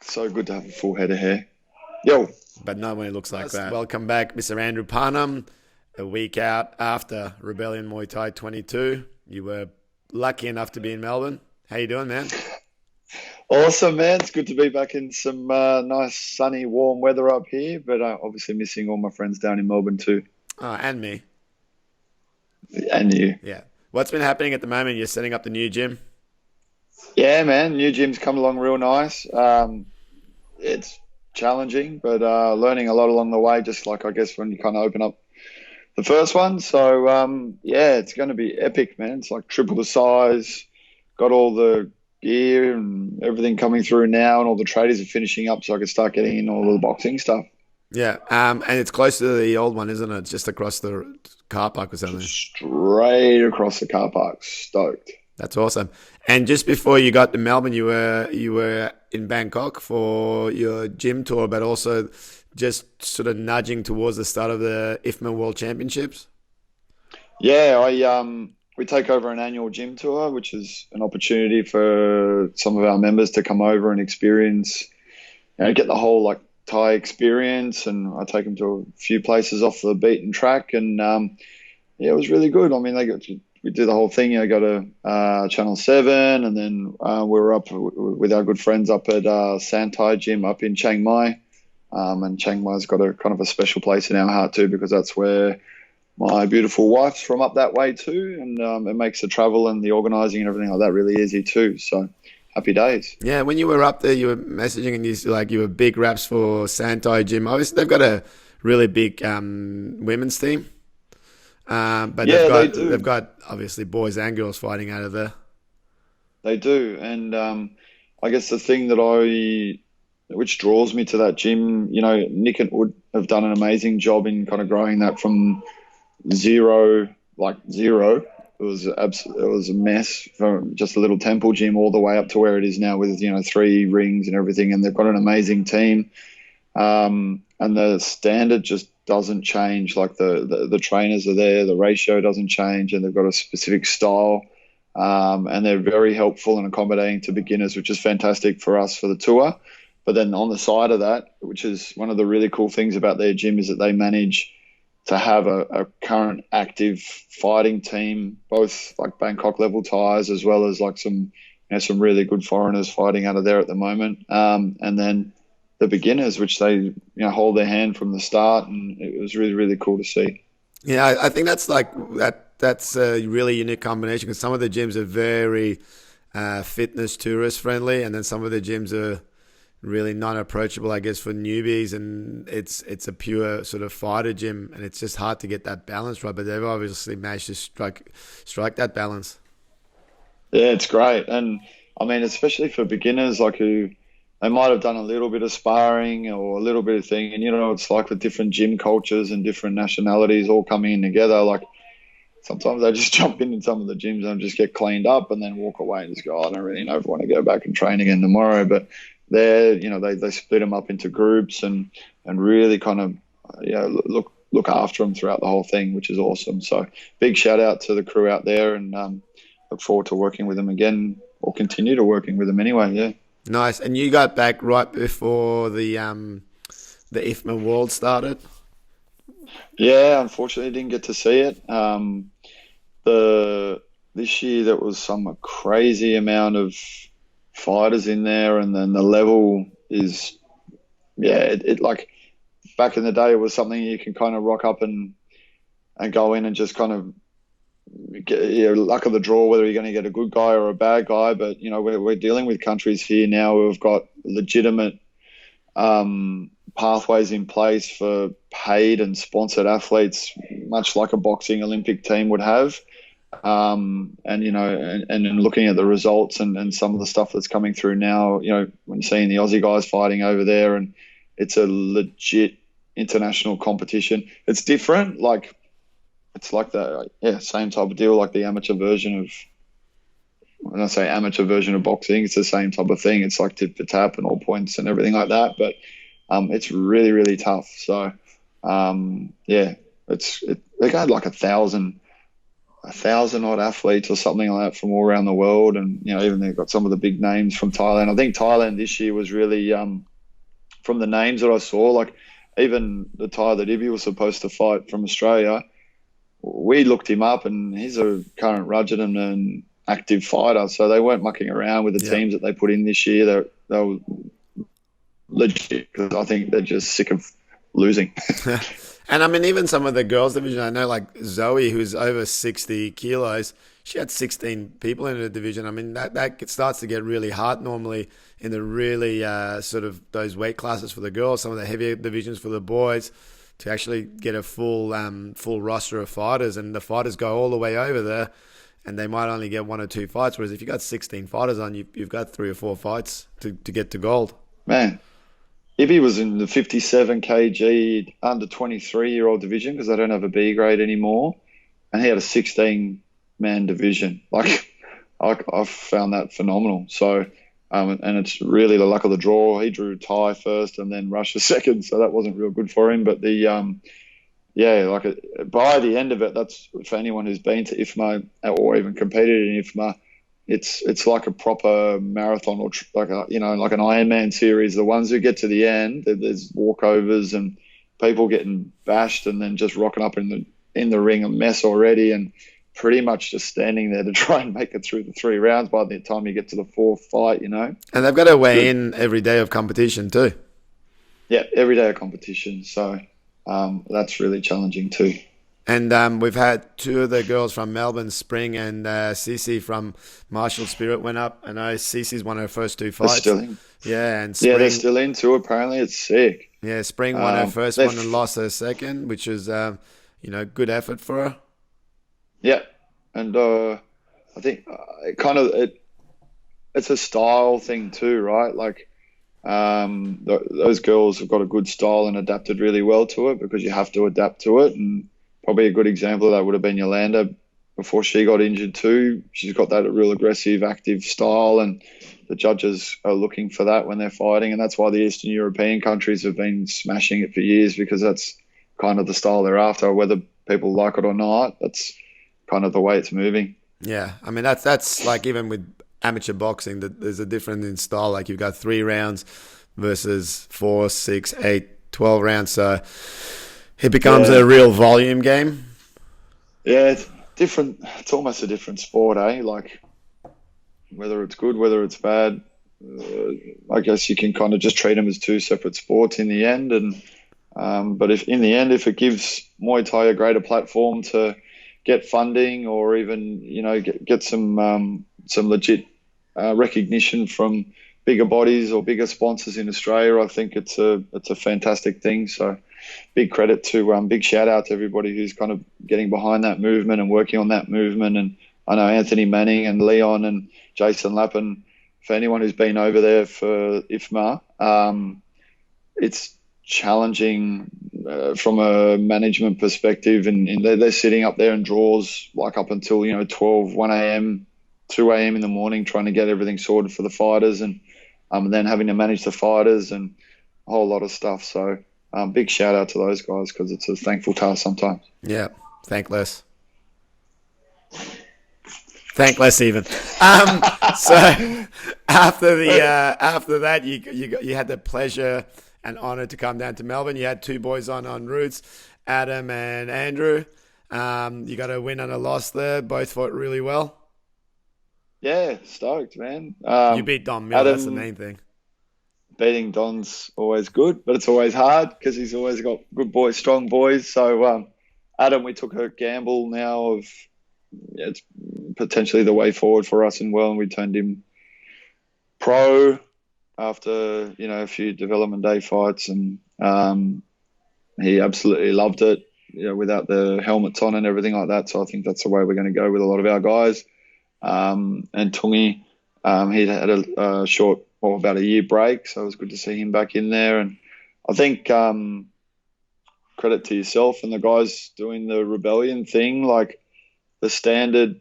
So good to have a full head of hair. Yo. But not when it looks like that. Welcome back, Mr. Andrew Parnham. A week out after Rebellion Muay Thai 22. You were lucky enough to be in Melbourne. How you doing, man? Awesome, man. It's good to be back in some nice, sunny, warm weather up here, but obviously missing all my friends down in Melbourne too. Oh, and me. And you. Yeah. What's been happening at the moment? You're setting up the new gym? Yeah, man. New gym's come along real nice. It's challenging, but learning a lot along the way, just like I guess when you kind of open up the first one. So, yeah, it's going to be epic, man. It's like triple the size, got all the gear and everything coming through now, and all the tradies are finishing up so I can start getting in all the boxing stuff. Yeah. And it's close to the old one, isn't it? It's just across the car park or something. Just straight across the car park. Stoked. That's awesome. And just before you got to Melbourne, you were in Bangkok for your gym tour, but also just sort of nudging towards the start of the IFMA World Championships. Yeah, we take over an annual gym tour, which is an opportunity for some of our members to come over and experience, get the whole like Thai experience. And I take them to a few places off the beaten track, and yeah, it was really good. I mean, we did the whole thing. Go to Channel 7, and then we were up with our good friends up at Santai Gym up in Chiang Mai. And Chiang Mai's got a kind of a special place in our heart too, because that's where my beautiful wife's from up that way too. And it makes the travel and the organising and everything like that really easy too. So happy days. Yeah, when you were up there, you were messaging and you were big raps for Santai Gym. Obviously, they've got a really big women's team. But Yeah, they've got obviously boys and girls fighting out of there. They do. And I guess the thing which draws me to that gym, Nick and Wood have done an amazing job in kind of growing that from zero. It was a mess from just a little temple gym all the way up to where it is now with 3 rings and everything. And they've got an amazing team, and the standard just doesn't change. Like the trainers are there, the ratio doesn't change, and they've got a specific style. And they're very helpful and accommodating to beginners, which is fantastic for us for the tour. But then on the side of that, which is one of the really cool things about their gym, is that they manage to have a current active fighting team, both like Bangkok level Thais as well as like some really good foreigners fighting out of there at the moment. And then the beginners, which they hold their hand from the start, and it was really, really cool to see. Yeah, I think that's that's a really unique combination, because some of the gyms are very fitness tourist friendly, and then some of the gyms are really non-approachable, I guess, for newbies, and it's a pure sort of fighter gym, and it's just hard to get that balance right. But they've obviously managed to strike that balance. Yeah, it's great. And I mean, especially for beginners, like who they might have done a little bit of sparring or a little bit of thing, and it's like with different gym cultures and different nationalities all coming in together. Like sometimes I just jump in some of the gyms and just get cleaned up and then walk away and just go, I don't really know if I want to go back and train again tomorrow. But there, they split them up into groups and really kind of look after them throughout the whole thing, which is awesome. So big shout out to the crew out there, and look forward to working with them again, or continue to working with them anyway. Yeah. Nice. And you got back right before the IFMA Worlds started? Yeah, unfortunately didn't get to see it. This year there was some crazy amount of fighters in there, and then the level is, it like back in the day it was something you can kind of rock up and go in and just kind of get luck of the draw whether you're going to get a good guy or a bad guy. But we're dealing with countries here now who have got legitimate pathways in place for paid and sponsored athletes, much like a boxing Olympic team would have. And looking at the results and some of the stuff that's coming through now, when seeing the Aussie guys fighting over there, and it's a legit international competition. It's different. Like, it's like the same type of deal, like the amateur version of, when I say amateur version of boxing, it's the same type of thing. It's like tit for tap and all points and everything like that. But it's really, really tough. So, they got like 1,000 1,000 odd athletes or something like that from all around the world, and even they've got some of the big names from Thailand. I think Thailand this year was really from the names that I saw, like even the Thai that Ibby was supposed to fight from Australia. We looked him up, and he's a current Rajadhan and active fighter, so they weren't mucking around with the teams that they put in this year. They were legit, because I think they're just sick of losing. And I mean, even some of the girls' division, I know like Zoe, who's over 60 kilos, she had 16 people in her division. I mean, that starts to get really hard normally in the really sort of those weight classes for the girls, some of the heavier divisions for the boys, to actually get a full roster of fighters. And the fighters go all the way over there, and they might only get 1 or 2 fights. Whereas if you got 16 fighters on, you've got 3 or 4 fights to get to gold. Man. Ibby was in the 57 kg under 23-year-old division, because they don't have a B grade anymore, and he had a 16-man division. Like, I found that phenomenal. So, and it's really the luck of the draw. He drew Thai first and then Russia second, so that wasn't real good for him. But by the end of it, that's for anyone who's been to IFMA or even competed in IFMA. It's like a proper marathon, or like an Ironman series. The ones who get to the end, there's walkovers and people getting bashed, and then just rocking up in the ring a mess already, and pretty much just standing there to try and make it through the 3 rounds by the time you get to the 4th fight. And they've got to weigh in every day of competition too. Yeah, every day of competition. So that's really challenging too. And we've had 2 of the girls from Melbourne, Spring and Cece from Martial Spirit went up. I know Cece's won her first 2 fights. They're still in. Yeah, and Spring, yeah, they're still in too. Apparently, it's sick. Yeah, Spring won her first one and lost her second, which is good effort for her. Yeah, and I think it's a style thing too, right? Like those girls have got a good style and adapted really well to it, because you have to adapt to it. And probably a good example of that would have been Yolanda before she got injured too. She's got that real aggressive, active style, and the judges are looking for that when they're fighting. And that's why the Eastern European countries have been smashing it for years, because that's kind of the style they're after. Whether people like it or not, that's kind of the way it's moving. Yeah, I mean, that's like even with amateur boxing, that there's a difference in style. Like you've got 3 rounds versus 4, 6, 8, 12 rounds. So it becomes a real volume game. Yeah, it's different. It's almost a different sport, eh? Like, whether it's good, whether it's bad, I guess you can kind of just treat them as 2 separate sports in the end. And but if it gives Muay Thai a greater platform to get funding, or even get some legit recognition from bigger bodies or bigger sponsors in Australia, I think it's a fantastic thing. So big credit to big shout out to everybody who's kind of getting behind that movement and working on that movement. And I know Anthony Manning and Leon and Jason Lappin, for anyone who's been over there for IFMA, it's challenging from a management perspective, and they're sitting up there in draws like up until 12, 1 a.m, 2 a.m. in the morning, trying to get everything sorted for the fighters, and then having to manage the fighters and a whole lot of stuff. So big shout out to those guys, because it's a thankful task sometimes. Yeah, thankless even. So after that, you had the pleasure and honor to come down to Melbourne. You had 2 boys on routes, Adam and Andrew. You got a win and a loss there. Both fought really well. Yeah, stoked, man. You beat Don Miller. That's the main thing. Beating Don's always good, but it's always hard, because he's always got good boys, strong boys. So Adam, we took a gamble now of it's potentially the way forward for us, and we turned him pro after a few development day fights, and he absolutely loved it, without the helmets on and everything like that. So I think that's the way we're going to go with a lot of our guys. And Tungi, he had a short, about a year break, so it was good to see him back in there. And I think credit to yourself and the guys doing the Rebellion thing. Like, the standard,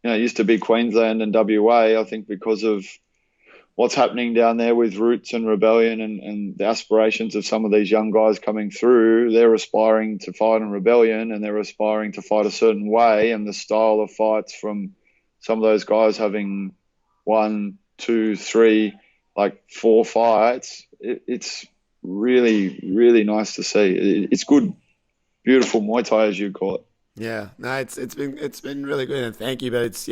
it used to be Queensland and WA. I think because of what's happening down there with Roots and Rebellion and the aspirations of some of these young guys coming through. They're aspiring to fight in Rebellion, and they're aspiring to fight a certain way, and the style of fights from some of those guys having 1, 2, 3, like 4 fights. It's really, really nice to see. It's good, beautiful Muay Thai, as you call it. Yeah, no, it's been really good, and thank you. But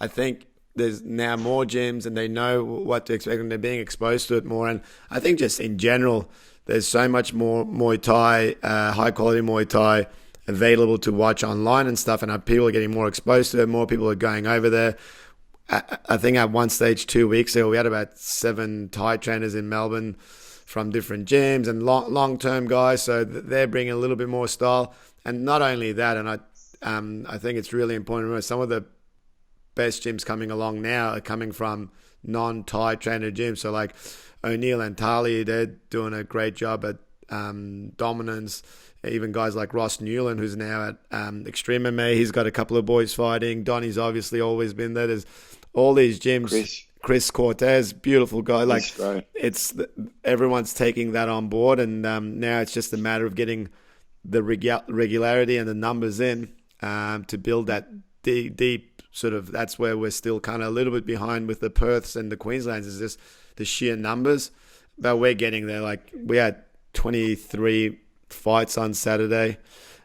I think there's now more gyms, and they know what to expect, and they're being exposed to it more. And I think just in general, there's so much more Muay Thai, high quality Muay Thai available to watch online and stuff, and people are getting more exposed to it. More people are going over there. I think at one stage 2 weeks ago, we had about 7 Thai trainers in Melbourne from different gyms and long-term guys, so they're bringing a little bit more style. And not only that, and I think it's really important to remember, some of the best gyms coming along now are coming from non-Thai trainer gyms. So like O'Neill and Tali, they're doing a great job at dominance. Even guys like Ross Newland, who's now at Extreme MMA, he's got a couple of boys fighting. Donnie's obviously always been there. There's all these gyms. Chris Cortez, beautiful guy. Like everyone's taking that on board, and now it's just a matter of getting the regularity and the numbers in to build that deep sort of. That's where we're still kind of a little bit behind with the Perths and the Queenslands, is just the sheer numbers. But we're getting there. Like we had 23 fights on Saturday,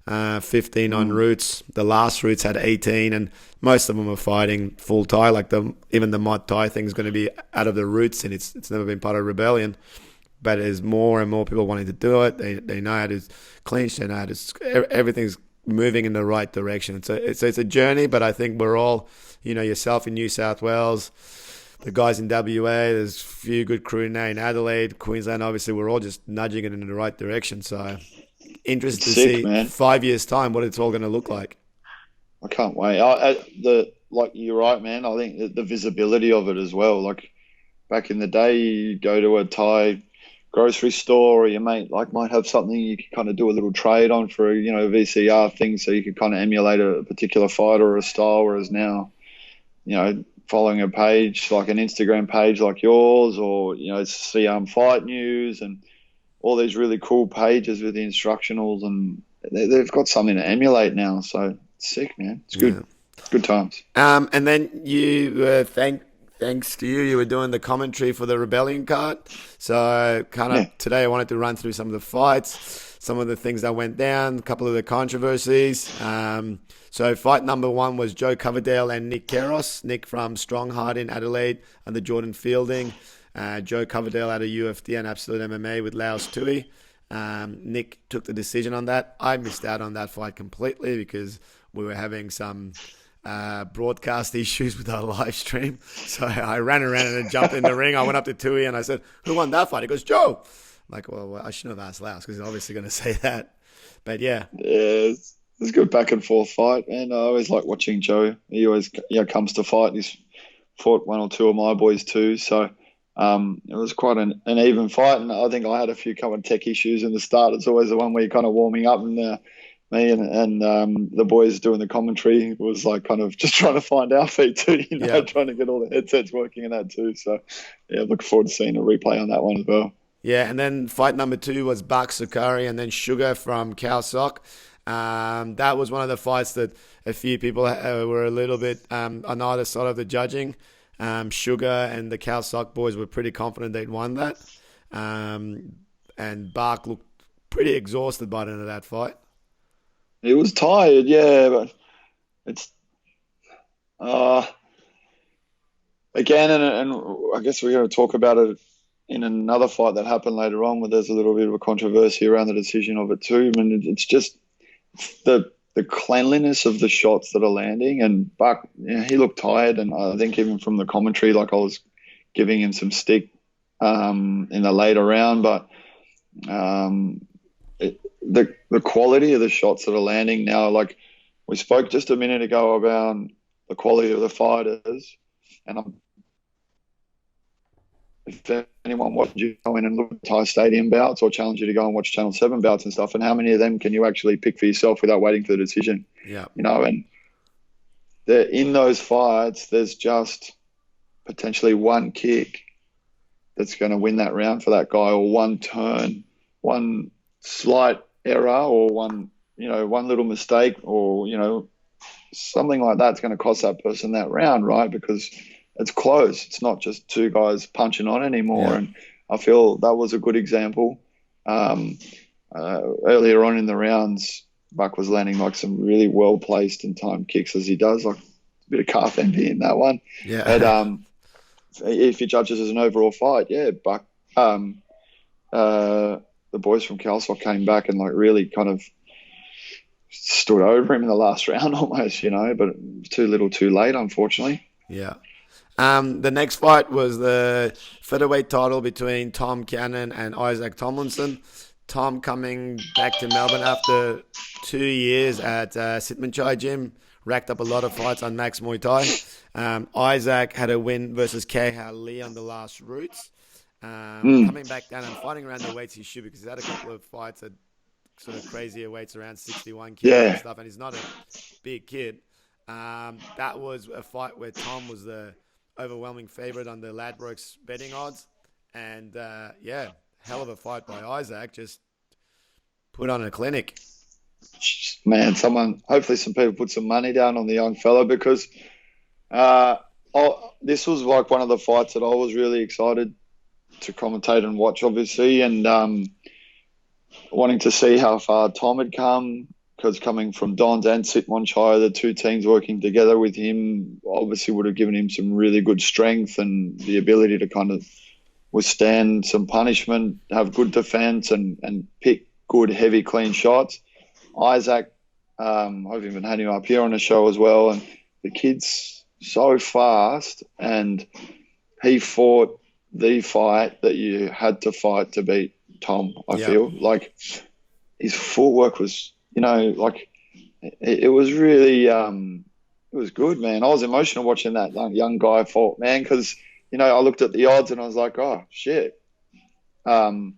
15 on Roots. The last Roots had 18, and most of them are fighting full Thai. Like even the Muay Thai thing is going to be out of the Roots, and it's never been part of Rebellion. But there's more and more people wanting to do it. They know how to clinch. They know how to. Everything's moving in the right direction. It's a journey, but I think we're all, yourself in New South Wales, the guys in WA. There's a few good crew now in Adelaide, Queensland. Obviously, we're all just nudging it in the right direction. So interested to see, man, 5 years' time what it's all going to look like. I can't wait. Like you're right, man. I think the visibility of it as well. Like back in the day, you go to a Thai grocery store, or your mate might have something you could kind of do a little trade on for a VCR thing, so you could kind of emulate a particular fighter or a style. Whereas now, following a page like an Instagram page like yours, or Siam Fight News and all these really cool pages with the instructionals, and they've got something to emulate now. So it's sick, man. It's good. Yeah. Good times. And then you thanks to you were doing the commentary for the Rebellion card. So today I wanted to run through some of the fights, some of the things that went down, a couple of the controversies. So fight number 1 was Joe Coverdale and Nick Keros. Nick from Strong Heart in Adelaide under Jordan Fielding. Joe Coverdale out of UFD and Absolute MMA with Laos Tui. Nick took the decision on that. I missed out on that fight completely because we were having some broadcast issues with our live stream. So I ran around and jumped in the ring. I went up to Tui and I said, "Who won that fight?" He goes, "Joe." I'm like, well, I shouldn't have asked Laos because he's obviously going to say that. But yeah. It's a good back and forth fight, and I always like watching Joe. He always comes to fight. He's fought 1 or 2 of my boys too. So it was quite an even fight, and I think I had a few kind of tech issues in the start. It's always the one where you're kind of warming up, and me and the boys doing the commentary was like kind of just trying to find our feet too, trying to get all the headsets working and that too. So yeah, looking forward to seeing a replay on that one as well. Yeah, and then fight number 2 was Bak Sukari and then Sugar from Khao Sok. That was one of the fights that a few people were a little bit on either side of the judging. Sugar and the Khao Sok boys were pretty confident they'd won that. And Bak looked pretty exhausted by the end of that fight. He was tired, yeah, but it's again, and I guess we're going to talk about it in another fight that happened later on, where there's a little bit of a controversy around the decision of it too. I mean, it's just the cleanliness of the shots that are landing, and Buck, he looked tired, and I think even from the commentary, like I was giving him some stick in the later round, but the quality of the shots that are landing now, like we spoke just a minute ago about the quality of the fighters, and if anyone watches you go in and look at Thai Stadium bouts or challenge you to go and watch Channel 7 bouts and stuff, and how many of them can you actually pick for yourself without waiting for the decision? Yeah. And in those fights, there's just potentially one kick that's going to win that round for that guy, or one turn, one slight error, or one little mistake, or something like that's going to cost that person that round, right? Because it's close. It's not just two guys punching on anymore. Yeah. And I feel that was a good example. Earlier on in the rounds, Buck was landing like some really well placed and timed kicks, as he does, like a bit of calf envy in that one. Yeah. But if you judge it as an overall fight, yeah, Buck, the boys from Calsock came back and like really kind of stood over him in the last round almost, but too little too late, unfortunately. Yeah. The next fight was the featherweight title between Tom Cannon and Isaac Tomlinson. Tom coming back to Melbourne after 2 years at Sitmanchai Gym, racked up a lot of fights on Max Muay Thai. Isaac had a win versus Keha Lee on the last routes. Coming back down and fighting around the weights he should, because he's had a couple of fights at sort of crazier weights around 61 kilos and stuff, and he's not a big kid. That was a fight where Tom was the overwhelming favourite on the Ladbrokes betting odds. And, hell of a fight by Isaac. Just put on a clinic. Man, hopefully some people put some money down on the young fella, because this was like one of the fights that I was really excited to commentate and watch, obviously, and wanting to see how far Tom had come, because coming from Don's and Sitmanchai, the two teams working together with him obviously would have given him some really good strength and the ability to kind of withstand some punishment, have good defense, and pick good, heavy, clean shots. Isaac, I've even had him up here on the show as well, and the kid's so fast, and he fought the fight that you had to fight to beat Tom, I feel. Like, his footwork was, it was really, it was good, man. I was emotional watching that young guy fight, man, because, I looked at the odds and I was like, oh, shit. All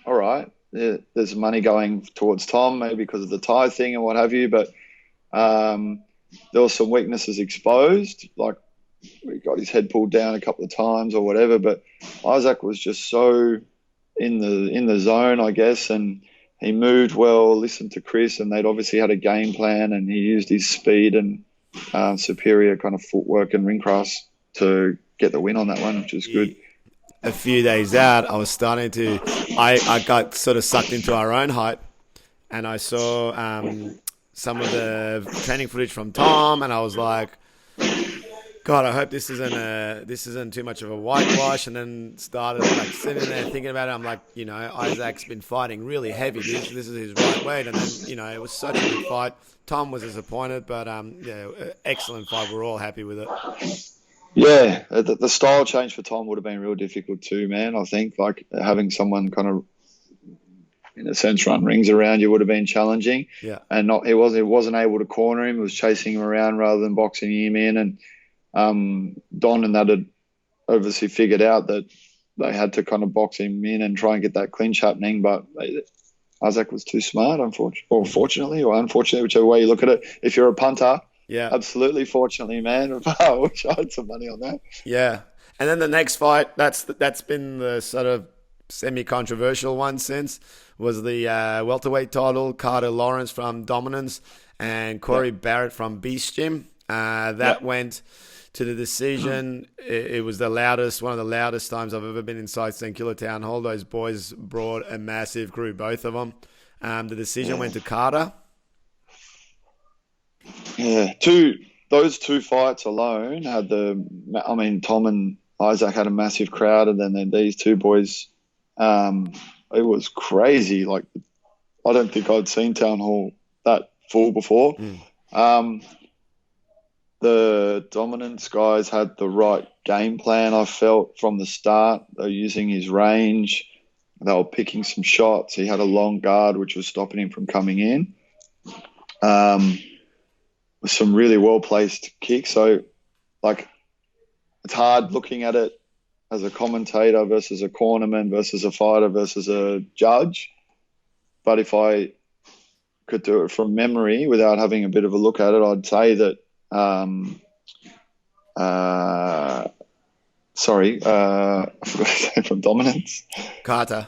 right. There's money going towards Tom, maybe because of the Thai thing and what have you, but there were some weaknesses exposed, like he got his head pulled down a couple of times or whatever, but Isaac was just so in the zone, I guess, and he moved well, listened to Chris, and they'd obviously had a game plan, and he used his speed and superior kind of footwork and ring cross to get the win on that one, which was good. A few days out, I was starting to, I got sort of sucked into our own hype, and I saw some of the training footage from Tom, and I was like, God, I hope this isn't too much of a whitewash. And then started like sitting there thinking about it. I'm like, Isaac's been fighting really heavy. This is his right weight, and then it was such a good fight. Tom was disappointed, but excellent fight. We're all happy with it. Yeah, the style change for Tom would have been real difficult too, man. I think like having someone kind of, in a sense, run rings around you would have been challenging. Yeah, and he wasn't able to corner him. He was chasing him around rather than boxing him in, and Don and that had obviously figured out that they had to kind of box him in and try and get that clinch happening, but Isaac was too smart, fortunately, or unfortunately, whichever way you look at it. If you're a punter, absolutely, fortunately, man. I wish I had some money on that. Yeah, and then the next fight, that's been the sort of semi-controversial one since, was the welterweight title, Carter Lawrence from Dominance and Corey Barrett from Beast Gym. That went to the decision. It was one of the loudest times I've ever been inside St Kilda Town Hall. Those boys brought a massive crew, both of them. The decision went to Carter. Yeah, those two fights alone had Tom and Isaac had a massive crowd, and then these two boys, it was crazy. Like, I don't think I'd seen Town Hall that full before. The Dominance guys had the right game plan, I felt, from the start. They were using his range. They were picking some shots. He had a long guard, which was stopping him from coming in. With some really well-placed kicks. So, like, it's hard looking at it as a commentator versus a cornerman versus a fighter versus a judge. But if I could do it from memory without having a bit of a look at it, I'd say that sorry, I forgot his name from Dominance. Carter.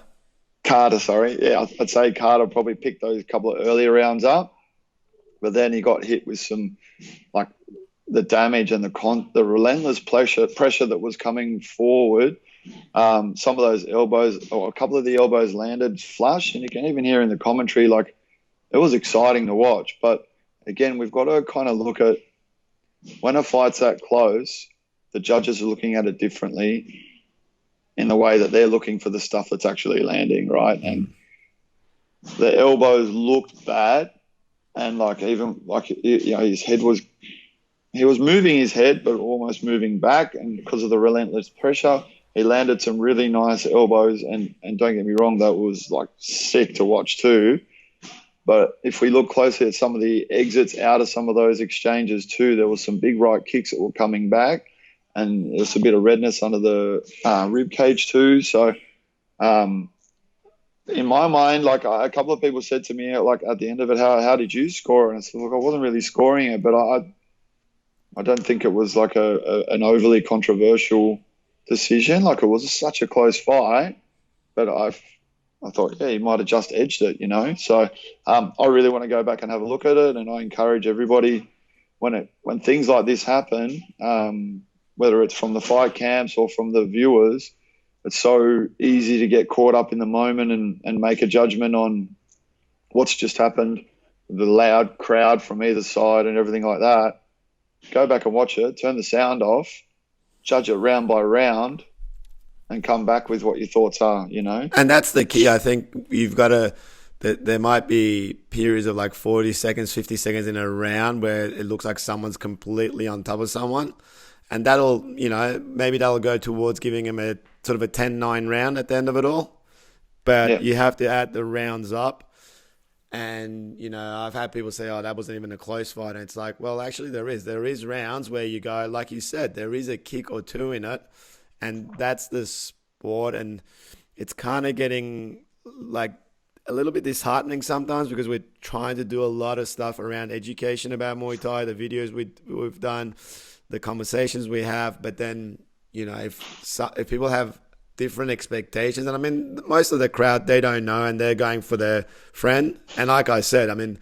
Carter, sorry. Yeah, I'd say Carter probably picked those couple of earlier rounds up, but then he got hit with some, like, the damage and the relentless pressure that was coming forward. Some of those elbows, or a couple of the elbows landed flush, and you can even hear in the commentary, like, it was exciting to watch. But again, we've got to kind of look at when a fight's that close, the judges are looking at it differently in the way that they're looking for the stuff that's actually landing, right? And the elbows looked bad, and like even like his head was. He was moving his head, but almost moving back, and because of the relentless pressure, he landed some really nice elbows. And don't get me wrong, that was like sick to watch too. But if we look closely at some of the exits out of some of those exchanges too, there was some big right kicks that were coming back, and there was a bit of redness under the rib cage too. So, in my mind, like a couple of people said to me, like at the end of it, how did you score? And I said, look, I wasn't really scoring it, but I don't think it was like an overly controversial decision. Like, it was such a close fight, but I thought, yeah, he might have just edged it, you know. So I really want to go back and have a look at it, and I encourage everybody when things like this happen, whether it's from the fight camps or from the viewers, it's so easy to get caught up in the moment and make a judgment on what's just happened, the loud crowd from either side and everything like that. Go back and watch it, turn the sound off, judge it round by round, and come back with what your thoughts are, you know? And that's the key. I think you've got to, there might be periods of like 40 seconds, 50 seconds in a round where it looks like someone's completely on top of someone. And that'll, maybe that'll go towards giving him a sort of a 10-9 round at the end of it all. But you have to add the rounds up. And, I've had people say, oh, that wasn't even a close fight. And it's like, well, actually there is. There is rounds where you go, like you said, there is a kick or two in it. And that's the sport. And it's kind of getting like a little bit disheartening sometimes because we're trying to do a lot of stuff around education about Muay Thai, the videos we've done, the conversations we have. But then, if people have different expectations, and I mean, most of the crowd, they don't know and they're going for their friend. And like I said, I mean,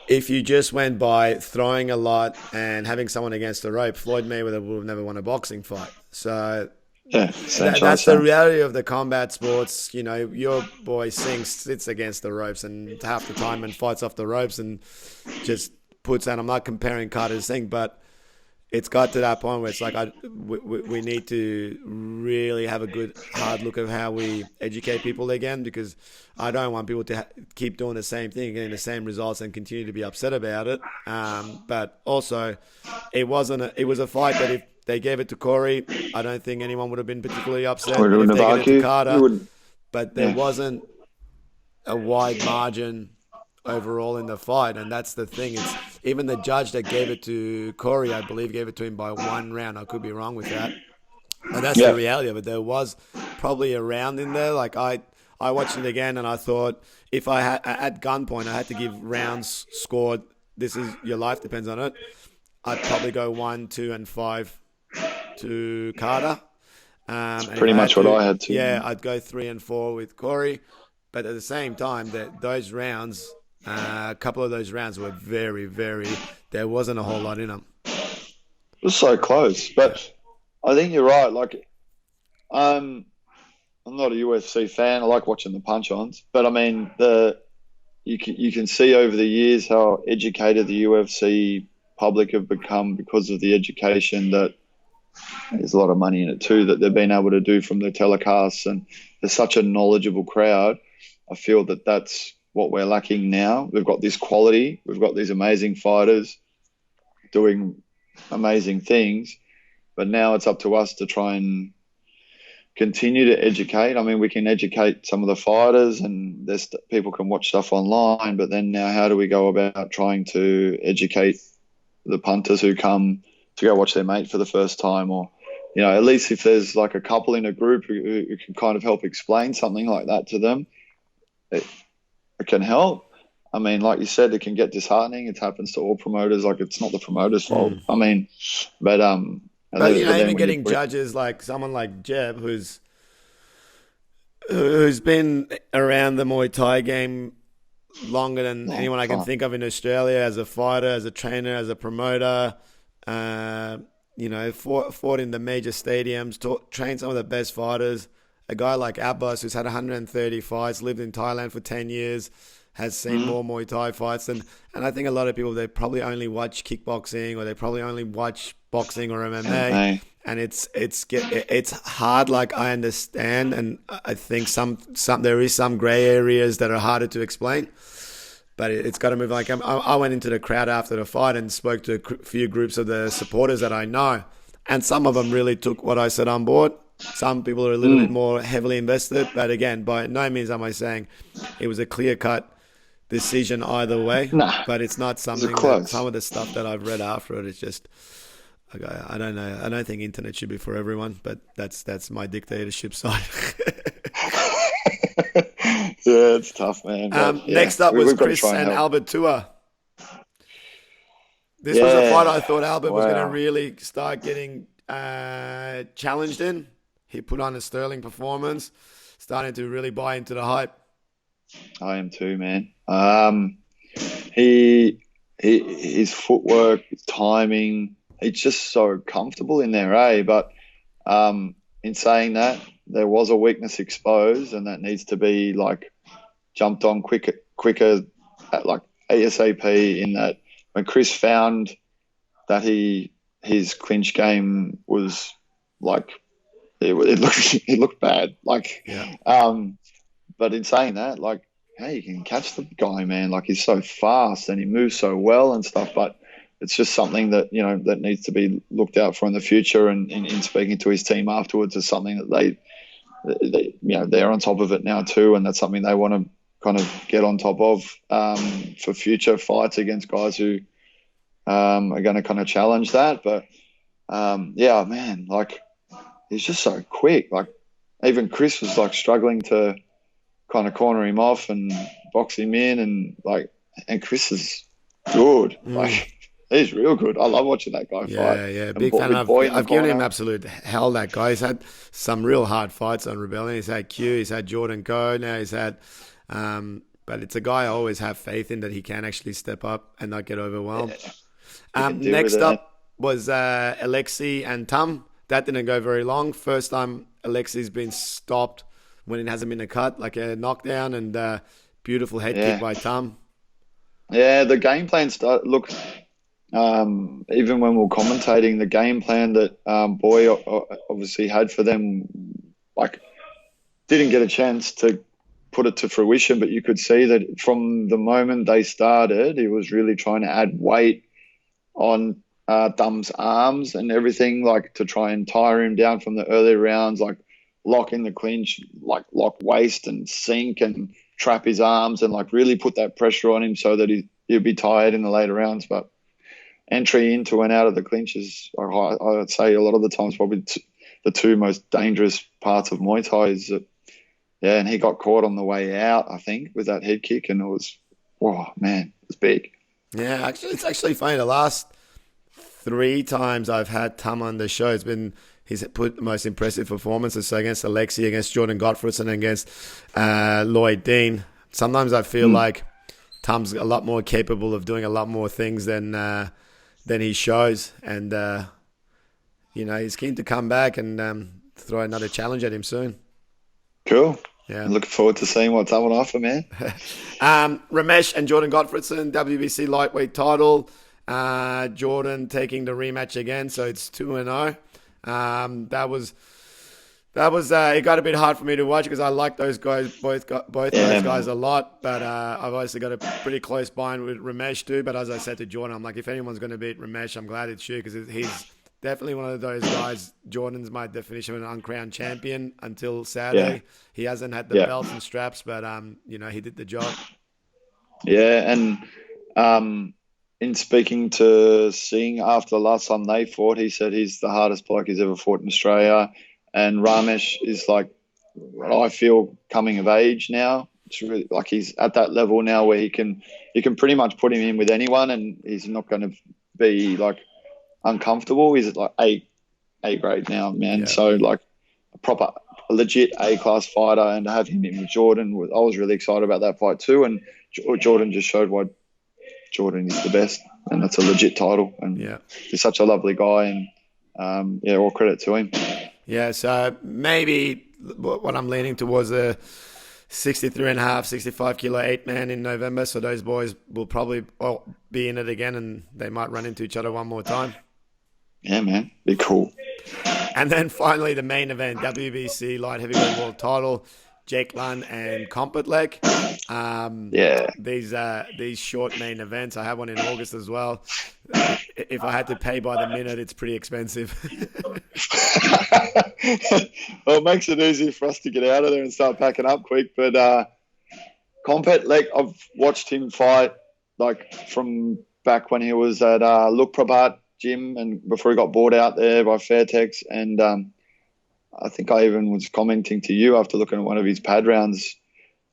if you just went by throwing a lot and having someone against the rope, Floyd Mayweather would have never won a boxing fight. So that's the reality of the combat sports. Your boy Singh sits against the ropes and half the time and fights off the ropes and just puts out. I'm not comparing Carter to Singh, but it's got to that point where it's like we need to really have a good hard look at how we educate people again, because I don't want people to keep doing the same thing, getting the same results, and continue to be upset about it. But also, it was a fight that if they gave it to Corey, I don't think anyone would have been particularly upset. If they gave it to Carter, but there wasn't a wide margin overall in the fight, and that's the thing. It's even the judge that gave it to Corey, I believe, gave it to him by 1 round. I could be wrong with that, but that's the reality of it. There was probably a round in there. Like I watched it again, and I thought if I had at gunpoint, I had to give rounds scored. This is your life depends on it. I'd probably go 1, 2, and 5 to Carter. That's pretty much what I had to. Yeah, I'd go 3 and 4 with Corey, but at the same time, those rounds. A couple of those rounds were very, very. There wasn't a whole lot in them. It was so close, but I think you're right. Like, I'm not a UFC fan. I like watching the punch-ons, but I mean, you can see over the years how educated the UFC public have become because of the education that there's a lot of money in it too that they've been able to do from the telecasts, and there's such a knowledgeable crowd. I feel that that's what we're lacking now. We've got this quality. We've got these amazing fighters doing amazing things, but now it's up to us to try and continue to educate. I mean, we can educate some of the fighters, and people can watch stuff online, but then now how do we go about trying to educate the punters who come to go watch their mate for the first time? Or, at least if there's like a couple in a group who can kind of help explain something like that to them, it can help. I mean, like you said, it can get disheartening. It happens to all promoters. Like, it's not the promoter's fault. I mean, but But you know, then even when you getting judges like someone like Jeb, who's been around the Muay Thai game longer than long anyone I can time. think of in Australia, as a fighter, as a trainer, as a promoter. Uh, you know, fought in the major stadiums, trained some of the best fighters. A guy like Abbas, who's had 130 fights, lived in Thailand for 10 years, has seen more Muay Thai fights than. And I think a lot of people, they probably only watch kickboxing, or they probably only watch boxing or MMA. MMA. And it's hard. Like, I understand, and I think some there is some grey areas that are harder to explain. But it's got to move. Like, I went into the crowd after the fight and spoke to a few groups of the supporters that I know, and some of them really took what I said on board. Some people are a little bit more heavily invested, but again, by no means am I saying it was a clear-cut decision either way. Nah, But it's not something that some of the stuff that I've read after it is just. I don't know. I don't think internet should be for everyone, but that's my dictatorship side. Yeah, it's tough, man. Next up was Chris and Albert Tua. This was a fight I thought Albert was going to really start getting challenged in. He put on a sterling performance, starting to really buy into the hype. I am too, man. His footwork, his timing, he's just so comfortable in there, eh? But in saying that, there was a weakness exposed, and that needs to be like jumped on quicker, at like ASAP. In that, when Chris found that his clinch game was like it looked bad, like but in saying that, like, hey, you can catch the guy, man. Like, he's so fast and he moves so well and stuff, but it's just something that, you know, that needs to be looked out for in the future. And in speaking to his team afterwards, is something that they you know, they're on top of it now too, and that's something they want to kind of get on top of for future fights against guys who are going to kind of challenge that. But yeah, man, like, he's just so quick. Like, even Chris was like struggling to kind of corner him off and box him in, and Chris is good. Like, he's real good. I love watching that guy fight. Yeah, big fan. I've given him absolute hell, that guy. He's had some real hard fights on Rebellion. He's had Q, he's had Jordan Go, now he's had... but it's a guy I always have faith in, that he can actually step up and not get overwhelmed. Next up was Alexi and Tum. That didn't go very long. First time Alexi's been stopped when it hasn't been a cut, like a knockdown, and beautiful head kick by Tum. Yeah, the game plan look... even when we were commentating, the game plan that Boy obviously had for them, like, didn't get a chance to put it to fruition, but you could see that from the moment they started, he was really trying to add weight on Dum's arms and everything, like, to try and tire him down from the early rounds, like lock in the clinch, like lock waist and sink and trap his arms, and like really put that pressure on him so that he'd be tired in the later rounds. But entry into and out of the clinches, I would say a lot of the times probably the two most dangerous parts of Muay Thai is that, and he got caught on the way out, I think, with that head kick, and it was, oh man, it was big. Yeah, actually, it's actually funny. The last 3 times I've had Tum on the show, he's put the most impressive performances. So against Alexi, against Jordan Gottfriedson, against Lloyd Dean. Sometimes I feel like Tum's a lot more capable of doing a lot more things than he shows, and you know, he's keen to come back and throw another challenge at him soon. Cool. Yeah, I'm looking forward to seeing what's on offer, man. Ramesh and Jordan Gottfriedson, WBC lightweight title. Jordan taking the rematch again, so it's 2-0. That was it got a bit hard for me to watch because I like those guys, both those guys a lot, but I've obviously got a pretty close bind with Ramesh too. But as I said to Jordan, I'm like, if anyone's going to beat Ramesh, I'm glad it's you, because he's definitely one of those guys. Jordan's my definition of an uncrowned champion until Saturday. Yeah. He hasn't had the belts and straps, but you know, he did the job. Yeah, and in speaking to Singh after the last time they fought, he said he's the hardest bloke he's ever fought in Australia. And Ramesh is, like, I feel, coming of age now. It's really, like, he's at that level now where you can pretty much put him in with anyone, and he's not going to be like uncomfortable. He's like A grade now, man. Yeah. So like a proper, legit A-class fighter, and to have him in with Jordan, I was really excited about that fight too. And Jordan just showed why Jordan is the best, and that's a legit title. And he's such a lovely guy, and all credit to him. Yeah, so maybe what I'm leaning towards a 63.5, 65 kilo 8-man in November. So those boys will probably be in it again, and they might run into each other one more time. Yeah, man, be cool. And then finally, the main event, WBC light heavyweight world title, Jake Lunn and Combat Leg. These short main events. I have one in August as well. If I had to pay by the minute, it's pretty expensive. Well, it makes it easy for us to get out of there and start packing up quick. But Combat Leg, I've watched him fight like from back when he was at Look Prabat gym, and before he got bought out there by Fairtex. And I think I even was commenting to you after looking at one of his pad rounds.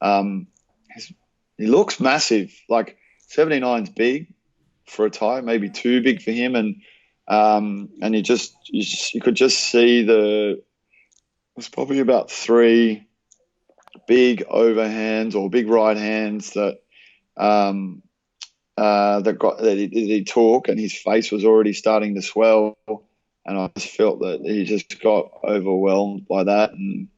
He looks massive. Like 79's big for a Thai, maybe too big for him. And you could just see it was probably about 3 big overhands or big right hands that he took, and his face was already starting to swell, and I just felt that he just got overwhelmed by that, and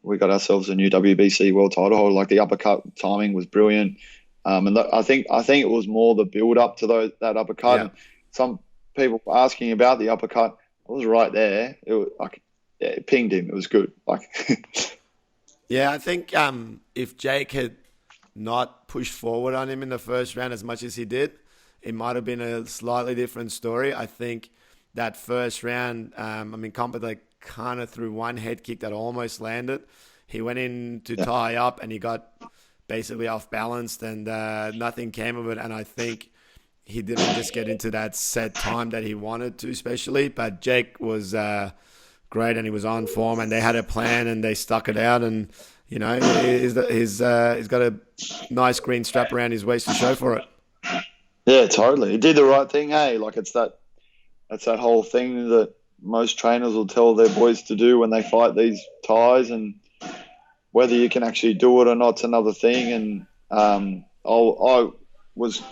we got ourselves a new WBC world title holder. Like the uppercut timing was brilliant, and I think it was more the build up to that uppercut. Yeah. Some people were asking about the uppercut. I was right there. It was like, it pinged him. It was good. Like, yeah, I think if Jake had not pushed forward on him in the first round as much as he did, it might have been a slightly different story. I think that first round, Combat like kind of threw one head kick that almost landed. He went in to tie up, and he got basically off balanced, and nothing came of it. And I think he didn't just get into that set time that he wanted to, especially. But Jake was great, and he was on form, and they had a plan, and they stuck it out. And you know, he's got a nice green strap around his waist to show for it. Yeah, totally. He did the right thing, hey? Like that's that whole thing that most trainers will tell their boys to do when they fight these Thais, and whether you can actually do it or not's another thing. And I was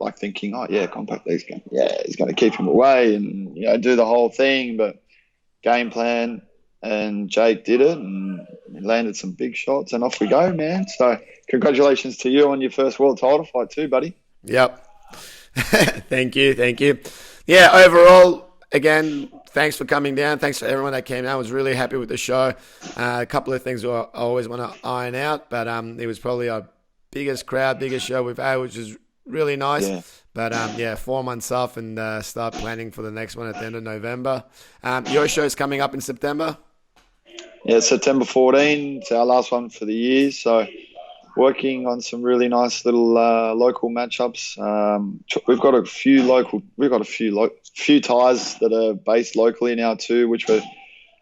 like thinking, Compact Leg's he's going to keep him away and do the whole thing, but game plan. And Jake did it, and he landed some big shots, and off we go, man. So congratulations to you on your first world title fight too, buddy. Yep. Thank you. Yeah, overall, again, thanks for coming down. Thanks for everyone that came out. I was really happy with the show. A couple of things I always want to iron out, but it was probably our biggest show we've had, which is really nice. Yeah. But 4 months off, and start planning for the next one at the end of November. Your show's coming up in September? Yeah, September 14. It's our last one for the year. So working on some really nice little local matchups. We've got a few Thais that are based locally now too, which we're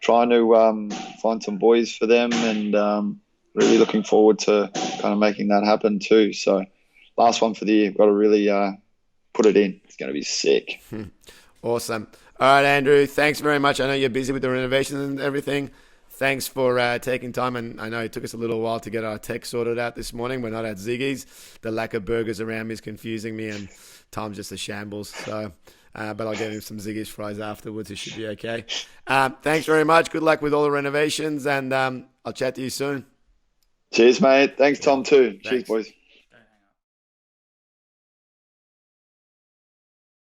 trying to find some boys for them, and really looking forward to kind of making that happen too. So last one for the year. Got to really put it in. It's going to be sick. Awesome. All right, Andrew, thanks very much. I know you're busy with the renovations and everything. Thanks for taking time, and I know it took us a little while to get our tech sorted out this morning. We're not at Ziggy's. The lack of burgers around me is confusing me, and Tom's just a shambles. So, but I'll get him some Ziggy's fries afterwards. It should be okay. Thanks very much. Good luck with all the renovations, and I'll chat to you soon. Cheers, mate. Thanks, Tom, too. Thanks. Cheers, boys.